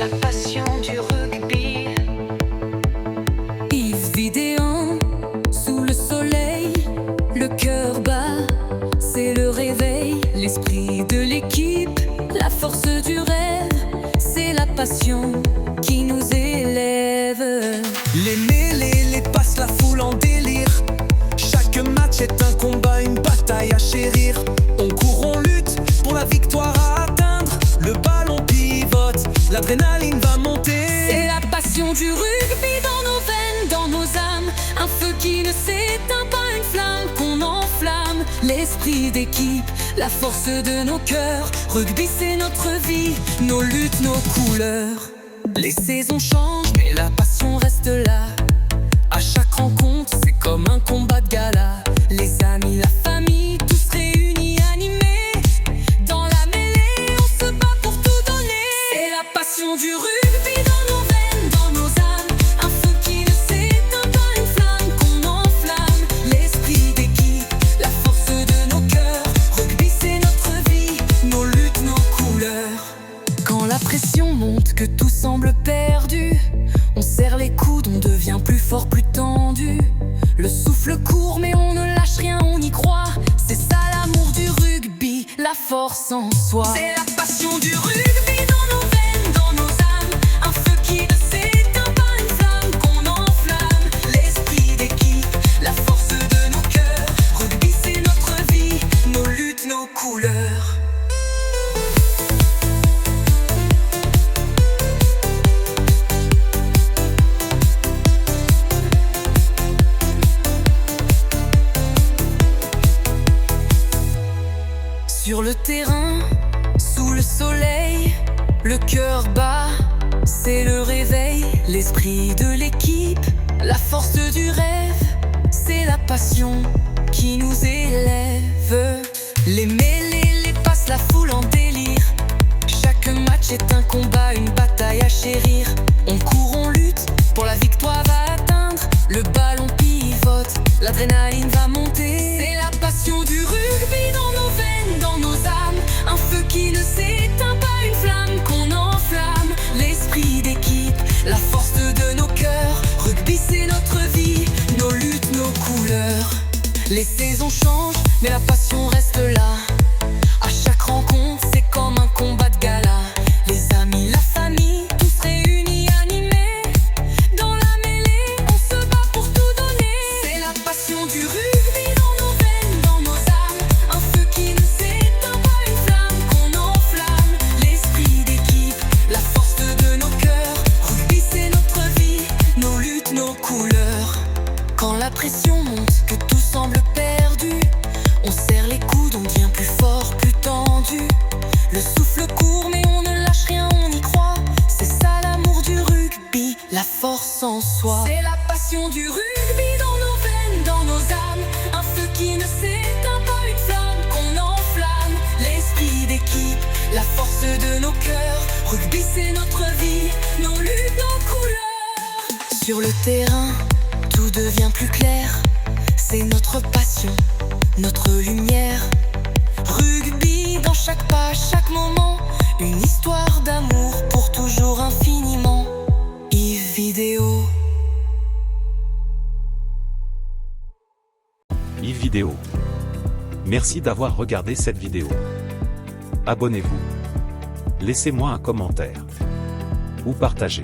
la passion du rugby. Yves Vidéan, sous le soleil, le cœur bat, c'est le réveil. L'esprit de l'équipe, la force du rêve, c'est la passion qui nous élève. Les mêlées, les passes, la foule en délire. Chaque match est un combat, une bataille à chérir. On court, on lutte pour la victoire à atteindre. Le ballon pivote, l'adrénaline va monter. C'est la passion du rugby dans nos veines, dans nos âmes. Un feu qui ne s'éteint pas, une flamme qu'on enflamme. L'esprit d'équipe, la force de nos cœurs. Rugby c'est notre vie, nos luttes, nos couleurs. Les saisons changent, mais la passion reste là. À chaque rencontre, c'est comme un combat de gala. Les amis, la famille, tous réunis, animés. Dans la mêlée, on se bat pour tout donner. C'est la passion du rugby dans nos veines, dans nos âmes. Un feu qui ne s'éteint pas, une flamme qu'on enflamme. L'esprit d'équipe, la force de nos cœurs. Rugby c'est notre vie, nos luttes, nos couleurs. Quand la pression monte, que tout semble perdu, on serre les coudes, on devient plus fort, plus tendu. Le souffle court mais on ne lâche rien, on y croit. C'est ça l'amour du rugby, la force en soi. C'est la passion du rugby dans nos veines, dans nos âmes. Un feu qui ne s'éteint pas, une flamme qu'on enflamme. L'esprit d'équipe, la force de nos cœurs. Rugby c'est notre vie, nos luttes, nos couleurs. Sur le terrain, sous le soleil, le cœur bat, c'est le réveil. L'esprit de l'équipe, la force du rêve, c'est la passion qui nous élève. Les mêlées, les passes, la foule en délire. Chaque match est un combat, une bataille à chérir. On court, on lutte, pour la victoire va atteindre. Le ballon pivote, l'adrénaline va monter. C'est la passion du rugby dans nos veines, dans nos âmes. Un feu qui ne s'éteint pas, une flamme qu'on enflamme. L'esprit d'équipe, la force de nos cœurs. Rugby c'est notre vie, nos luttes, nos couleurs. Les saisons changent, mais la passion reste là. À chaque rencontre, c'est comme un combat de gala. Les amis, la famille, tous réunis, animés. Dans la mêlée, on se bat pour tout donner. C'est la passion du rugby dans nos veines, dans nos âmes. Un feu qui ne s'éteint pas, une flamme qu'on enflamme. L'esprit d'équipe, la force de nos cœurs. Rugby c'est notre vie, nos luttes, nos couleurs. Quand la pression monte, que tout semble perdu, on serre les coudes, on devient plus fort, plus tendu. Le souffle court mais on ne lâche rien, on y croit. C'est ça l'amour du rugby, la force en soi. C'est la passion du rugby dans nos veines, dans nos âmes. Un feu qui ne s'éteint pas, une flamme qu'on enflamme. L'esprit d'équipe, la force de nos cœurs. Rugby c'est notre vie, nos luttes, nos couleurs. Sur le terrain, tout devient plus clair. C'est notre passion, notre lumière. Rugby dans chaque pas, chaque moment. Une histoire d'amour pour toujours infiniment. Yves Vidéo. Yves Vidéo. Merci d'avoir regardé cette vidéo. Abonnez-vous. Laissez-moi un commentaire. Ou partagez.